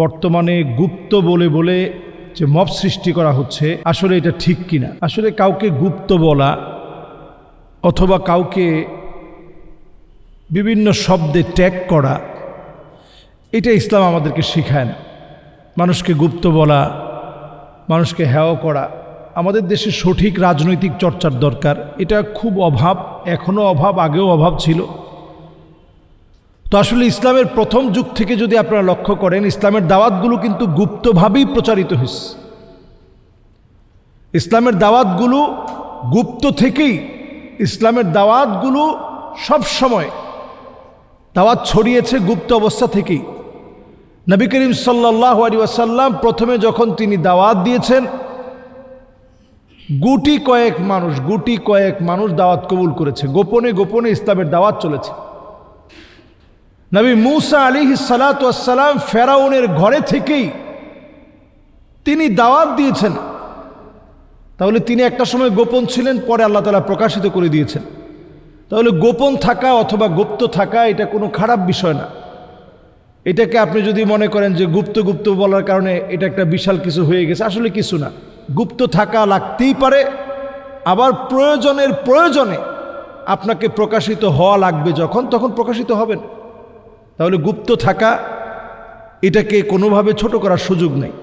বর্তমানে গুপ্ত বলে বলে যে মব সৃষ্টি করা হচ্ছে, আসলে এটা ঠিক কিনা? আসলে কাউকে গুপ্ত বলা অথবা কাউকে বিভিন্ন শব্দে ট্যাগ করা, এটা ইসলাম আমাদেরকে শেখায় না। মানুষকে গুপ্ত বলা, মানুষকে হেয় করা, আমাদের দেশে সঠিক রাজনৈতিক চর্চার দরকার। এটা খুব অভাব, এখনও অভাব, আগেও অভাব ছিল। তো আসলে ইসলামের প্রথম যুগ থেকে যদি আপনারা লক্ষ্য করেন, ইসলামের দাওয়াতগুলো কিন্তু গুপ্তভাবেই প্রচারিত হয়েছে। ইসলামের দাওয়াতগুলো গুপ্ত থেকেই, ইসলামের দাওয়াতগুলো সব সময় দাওয়াত ছড়িয়েছে গুপ্ত অবস্থা থেকেই। নবী করিম সাল্লাল্লাহু আলাইহি ওয়াসাল্লাম প্রথমে যখন তিনি দাওয়াত দিয়েছেন, গুটি কয়েক মানুষ দাওয়াত কবুল করেছে। গোপনে গোপনে ইসলামের দাওয়াত চলেছে। নবী মূসা আলাইহিস সালাতু ওয়াস সালাম ফেরাউনের ঘরে থেকেই তিনি দাওয়াত দিয়েছেন। তাহলে তিনি একটা সময় গোপন ছিলেন, পরে আল্লাহ তাআলা প্রকাশিত করে দিয়েছেন। তাহলে গোপন থাকা অথবা গুপ্ত থাকা এটা কোনো খারাপ বিষয় না। এটাকে আপনি যদি মনে করেন যে গুপ্ত বলার কারণে এটা একটা বিশাল কিছু হয়ে গেছে, আসলে কিছু না। গুপ্ত থাকা লাগতেই পারে, আবার প্রয়োজনে আপনাকে প্রকাশিত হওয়া লাগবে, তখন প্রকাশিত হবেন। তাহলে গুপ্ত থাকা এটাকে কোনোভাবে ছোট করার সুযোগ নেই।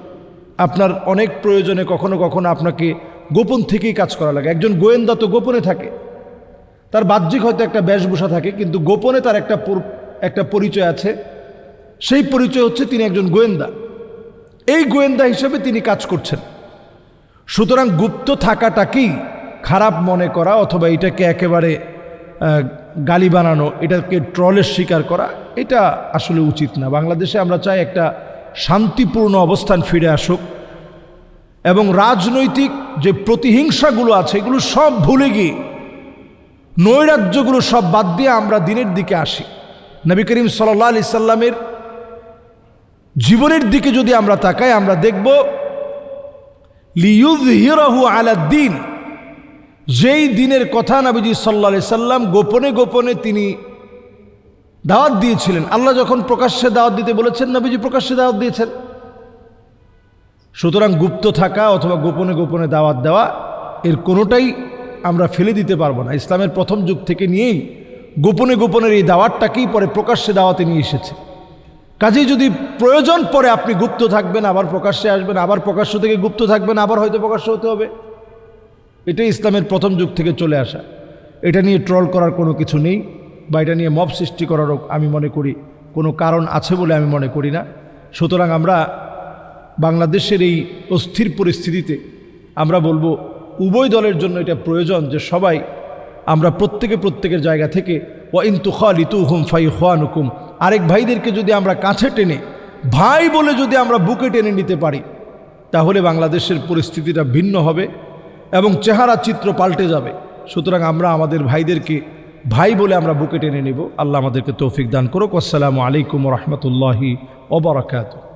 আপনার অনেক প্রয়োজনে কখনো কখনো আপনাকে গোপন থেকেই কাজ করা লাগে। একজন গোয়েন্দা তো গোপনে থাকে, তার বাহ্যিক হয়তো একটা বেশভূষা থাকে, কিন্তু গোপনে তার একটা পরিচয় আছে। সেই পরিচয় হচ্ছে তিনি একজন গোয়েন্দা। এই গোয়েন্দা হিসেবে তিনি কাজ করছেন। সুতরাং গুপ্ত থাকাটাকেই খারাপ মনে করা অথবা এটাকে একেবারে গালি বানানো, এটাকে ট্রলের শিকার করা, এটা আসলে উচিত না। বাংলাদেশে আমরা চাই একটা শান্তিপূর্ণ অবস্থান ফিরে আসুক, এবং রাজনৈতিক যে প্রতিহিংসাগুলো আছে এগুলো সব ভুলে গিয়ে, নৈরাজ্যগুলো সব বাদ দিয়ে আমরা দিনের দিকে আসি। নবী করিম সাল্লাল্লাহু আলাইহি সাল্লামের জীবনের দিকে যদি আমরা তাকাই, আমরা দেখব লিইয়ুযহিরাহু আলাদ-দ্বীন, যেই দিনের কথা নবীজি সাল্লাল্লাহু আলাইহি সাল্লাম গোপনে গোপনে তিনি দাওয়াত দিয়েছিলেন। আল্লাহ যখন প্রকাশ্যে দাওয়াত দিতে বলেছেন, নবীজি প্রকাশ্যে দাওয়াত দিয়েছেন। সুতরাং গুপ্ত থাকা অথবা গোপনে গোপনে দাওয়াত দেওয়া, এর কোনোটাই আমরা ফেলে দিতে পারবো না। ইসলামের প্রথম যুগ থেকে নিয়েই গোপনে গোপনের এই দাওয়াতটাকেই পরে প্রকাশ্যে দাওয়াতে নিয়ে এসেছে। কাজেই যদি প্রয়োজন পরে আপনি গুপ্ত থাকবেন, আবার প্রকাশ্যে আসবেন, আবার প্রকাশ্য থেকে গুপ্ত থাকবেন, আবার হয়তো প্রকাশ্য হতে হবে। এটাই ইসলামের প্রথম যুগ থেকে চলে আসা। এটা নিয়ে ট্রল করার কোনো কিছু নেই, বা এটা নিয়ে মব সৃষ্টি করারও আমি মনে করি কোনো কারণ আছে বলে আমি মনে করি না। সুতরাং আমরা বাংলাদেশের এই অস্থির পরিস্থিতিতে আমরা বলবো, উভয় দলের জন্য এটা প্রয়োজন যে সবাই আমরা প্রত্যেকের জায়গা থেকে ওয়া ইন তুখালিতুহুম ফাইখওয়ানুকুম, আরেক ভাইদেরকে যদি আমরা কাছে টেনে ভাই বলে যদি আমরা বুকে টেনে নিতে পারি, তাহলে বাংলাদেশের পরিস্থিতিটা ভিন্ন হবে এবং চেহারা চিত্র পাল্টে যাবে। সুতরাং আমরা আমাদের ভাইদেরকে ভাই বলে আমরা বুকে টেনে নেব। আল্লাহ আমাদেরকে তৌফিক দান করুক। আসসালামু আলাইকুম ওয়া রাহমাতুল্লাহি ওয়া বারাকাতুহু।